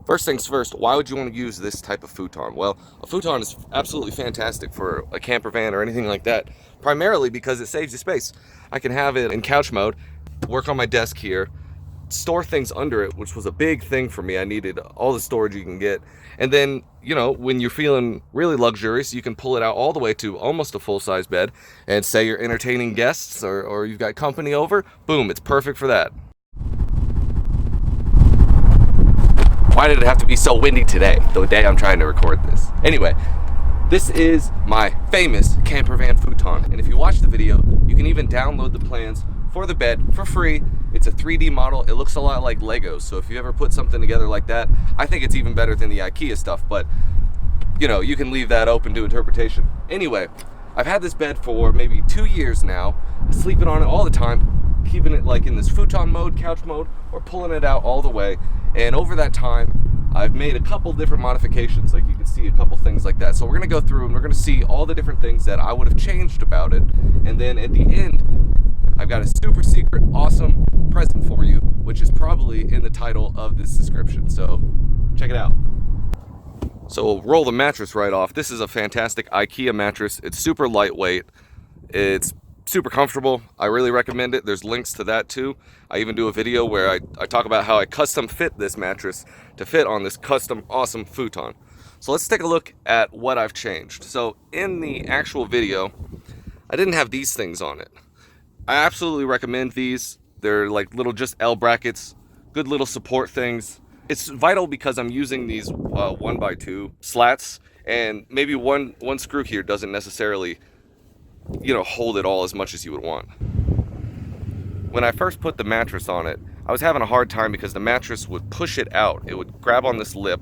First things first, why would you want to use this type of futon? Well, a futon is absolutely fantastic for a camper van or anything like that, primarily because it saves you space. I can have it in couch mode, work on my desk here, store things under it, which was a big thing for me. I needed all the storage you can get. And then, you know, when you're feeling really luxurious, you can pull it out all the way to almost a full-size bed, and say you're entertaining guests or you've got company over, boom, it's perfect for that. Why did it have to be so windy today, the day I'm trying to record this? Anyway, this is my famous Campervan Futon, and if you watch the video, you can even download the plans for the bed for free. It's a 3D model. It looks a lot like Legos, so if you ever put something together like that, I think it's even better than the IKEA stuff, but you know, you can leave that open to interpretation. Anyway, I've had this bed for maybe 2 years now, sleeping on it all the time, keeping it like in this futon mode, couch mode, or pulling it out all the way. And over that time, I've made a couple different modifications, like you can see a couple things like that. So we're gonna go through and we're gonna see all the different things that I would have changed about it. And then at the end, I've got a super secret, awesome present for you, which is probably in the title of this description. So check it out. So we'll roll the mattress right off. This is a fantastic IKEA mattress. It's super lightweight. It's super comfortable. I really recommend it. There's links to that too. I even do a video where I talk about how I custom fit this mattress to fit on this custom awesome futon. So let's take a look at what I've changed. So in the actual video, I didn't have these things on it. I absolutely recommend these. They're like little just L brackets, good little support things. It's vital because I'm using these 1x2 slats, and maybe one screw here doesn't necessarily, you know, hold it all as much as you would want. When I first put the mattress on it, I was having a hard time because the mattress would push it out. It would grab on this lip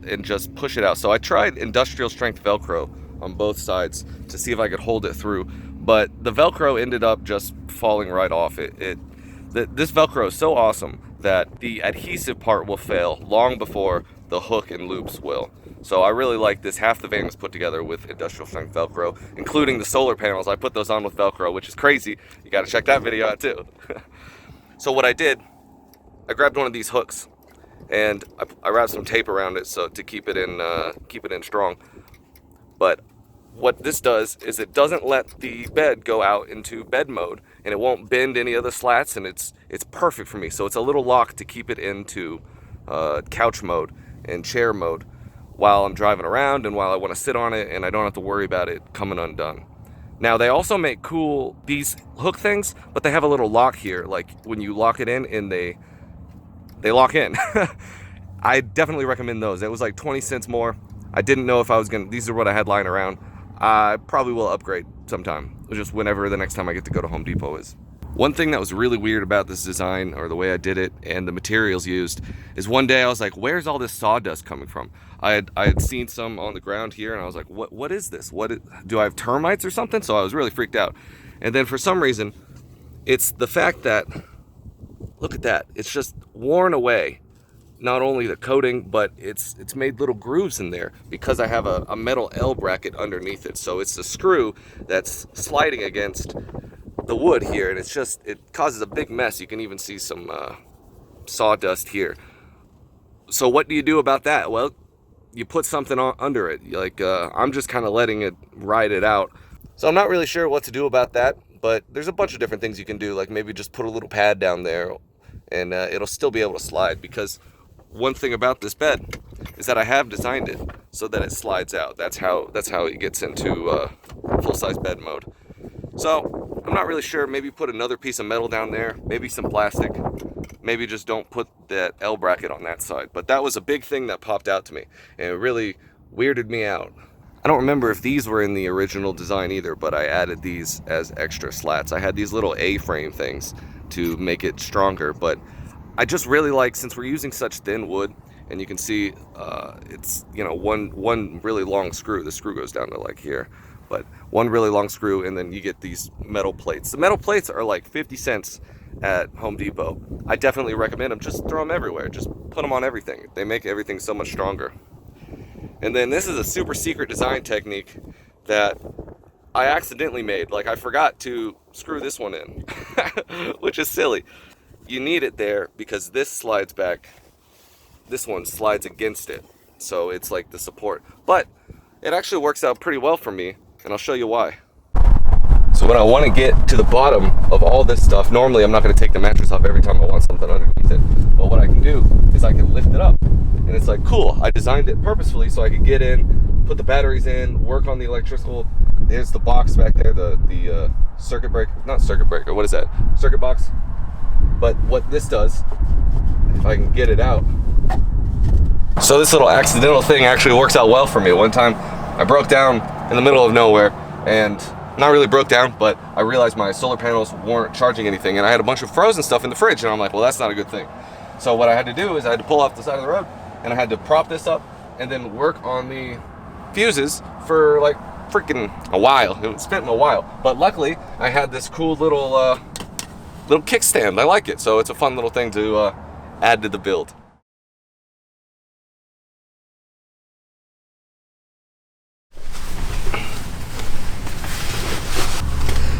and just push it out. So I tried industrial strength Velcro on both sides to see if I could hold it through, but the Velcro ended up just falling right off. This Velcro is so awesome that the adhesive part will fail long before the hook and loops will. So I really like this. Half the van was put together with industrial strength Velcro, including the solar panels. I put those on with Velcro, which is crazy. You got to check that video out too. So what I did, I grabbed one of these hooks and I wrapped some tape around it so to keep it in strong. But what this does is it doesn't let the bed go out into bed mode, and it won't bend any of the slats, and it's perfect for me. So it's a little lock to keep it into couch mode and chair mode while I'm driving around and while I want to sit on it, and I don't have to worry about it coming undone. Now they also make these hook things, but they have a little lock here, like when you lock it in and they lock in. I definitely recommend those. It was like 20 cents more. I didn't know if I was these are what I had lying around. I probably will upgrade sometime, just whenever the next time I get to go to Home Depot is. One thing that was really weird about this design, or the way I did it and the materials used, is one day I was like, where's all this sawdust coming from? I had seen some on the ground here, and I was like, what is this? Do I have termites or something? So I was really freaked out. And then for some reason, it's the fact that, look at that, it's just worn away. Not only the coating, but it's made little grooves in there because I have a metal L bracket underneath it. So it's the screw that's sliding against the wood here, and it causes a big mess. You can even see some sawdust here. So what do you do about that? Well, you put something under it. Like I'm just kind of letting it ride it out. So I'm not really sure what to do about that, but there's a bunch of different things you can do. Like maybe just put a little pad down there, and it'll still be able to slide, because one thing about this bed is that I have designed it so that it slides out. That's how it gets into full-size bed mode. So I'm not really sure. Maybe put another piece of metal down there, maybe some plastic. Maybe just don't put that L bracket on that side. But that was a big thing that popped out to me, and it really weirded me out. I don't remember if these were in the original design either, but I added these as extra slats. I had these little A-frame things to make it stronger, but I just really like, since we're using such thin wood, and you can see it's, you know, one really long screw. The screw goes down to like here, but one really long screw, and then you get these metal plates. The metal plates are like 50 cents at Home Depot. I definitely recommend them. Just throw them everywhere. Just put them on everything. They make everything so much stronger. And then this is a super secret design technique that I accidentally made. Like I forgot to screw this one in, which is silly. You need it there because this slides back this one slides against it. So it's like the support. But it actually works out pretty well for me, and I'll show you why. So when I want to get to the bottom of all this stuff, normally I'm not going to take the mattress off every time I want something underneath it. But what I can do is I can lift it up. And it's like, cool, I designed it purposefully so I could get in, put the batteries in, work on the electrical. There's the box back there, the circuit breaker, not circuit breaker, what is that? Circuit box. But what this does, if I can get it out. So this little accidental thing actually works out well for me. One time I broke down in the middle of nowhere, and not really broke down, but I realized my solar panels weren't charging anything, and I had a bunch of frozen stuff in the fridge, and I'm like, well, that's not a good thing. So what I had to do is I had to pull off the side of the road, and I had to prop this up and then work on the fuses for like freaking a while. It spent a while, but luckily I had this cool little kickstand. I like it, so it's a fun little thing to add to the build.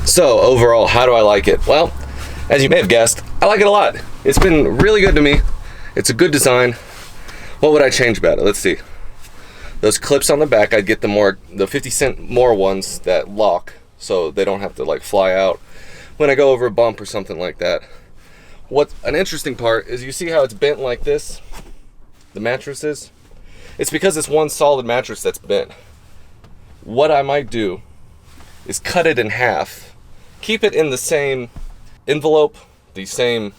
So overall, how do I like it? Well, as you may have guessed, I like it a lot. It's been really good to me. It's a good design. What would I change about it? Let's see. Those clips on the back, I'd get the 50-cent more ones that lock, so they don't have to like fly out when I go over a bump or something like that. What's an interesting part is you see how it's bent like this, the mattress is? It's because it's one solid mattress that's bent. What I might do is cut it in half, keep it in the same envelope, the same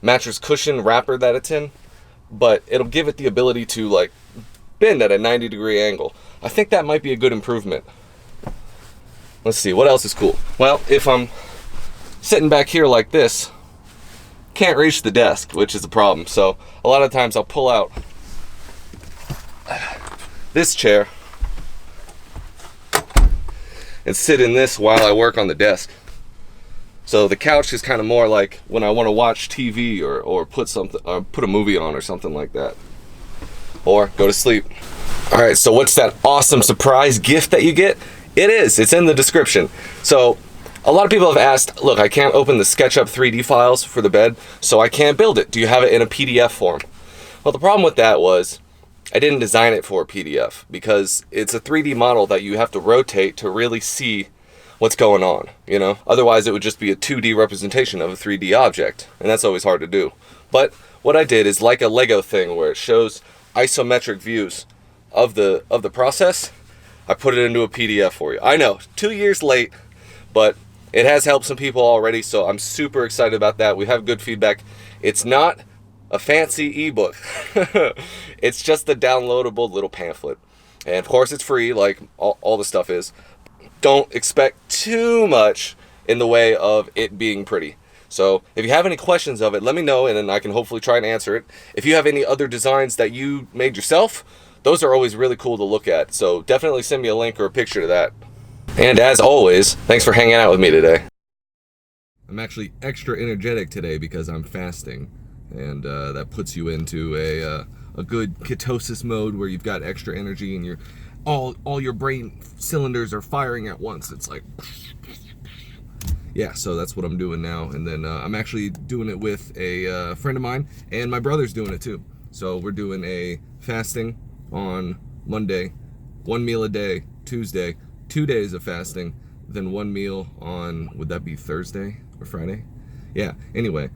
mattress cushion wrapper that it's in, but it'll give it the ability to like bend at a 90-degree angle. I think that might be a good improvement. Let's see, what else is cool? Well, if I'm sitting back here like this, can't reach the desk, which is a problem. So a lot of times I'll pull out this chair and sit in this while I work on the desk. So the couch is kind of more like when I want to watch TV or put a movie on or something like that, or go to sleep. All right, so what's that awesome surprise gift that you get? It's in the description. So a lot of people have asked, look, I can't open the SketchUp 3D files for the bed, so I can't build it. Do you have it in a PDF form? Well, the problem with that was I didn't design it for a PDF because it's a 3D model that you have to rotate to really see what's going on, you know? Otherwise, it would just be a 2D representation of a 3D object, and that's always hard to do. But what I did is like a Lego thing where it shows isometric views of the process. I put it into a PDF for you. I know, 2 years late, but it has helped some people already, so I'm super excited about that. We have good feedback. It's not a fancy ebook. It's just a downloadable little pamphlet. And of course it's free, like all the stuff is. Don't expect too much in the way of it being pretty. So if you have any questions of it, let me know, and then I can hopefully try and answer it. If you have any other designs that you made yourself, those are always really cool to look at. So definitely send me a link or a picture to that. And as always, thanks for hanging out with me today. I'm actually extra energetic today because I'm fasting, and that puts you into a good ketosis mode where you've got extra energy and you're all your brain cylinders are firing at once. It's like, yeah, so that's what I'm doing now. And then I'm actually doing it with a friend of mine, and my brother's doing it too. So we're doing a fasting on Monday, 1 meal a day, Tuesday, 2 days of fasting, then 1 meal on, would that be Thursday or Friday? Yeah, anyway.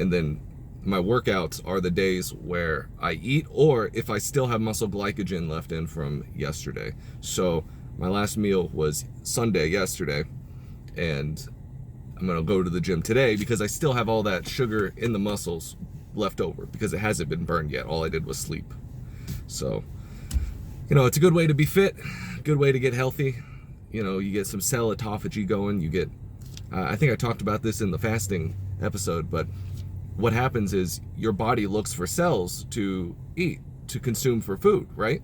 And then my workouts are the days where I eat, or if I still have muscle glycogen left in from yesterday. So my last meal was Sunday yesterday, and I'm gonna go to the gym today because I still have all that sugar in the muscles left over because it hasn't been burned yet. All I did was sleep. So, you know, it's a good way to be fit, good way to get healthy. You know, you get some cell autophagy going. You get, I think I talked about this in the fasting episode, but what happens is your body looks for cells to eat, to consume for food, right?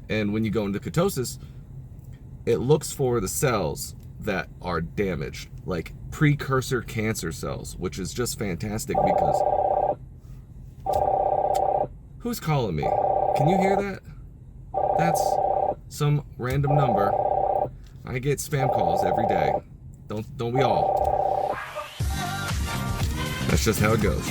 And when you go into ketosis, it looks for the cells that are damaged, like precursor cancer cells, which is just fantastic because... Who's calling me? Can you hear that? That's some random number. I get spam calls every day. Don't we all? That's just how it goes.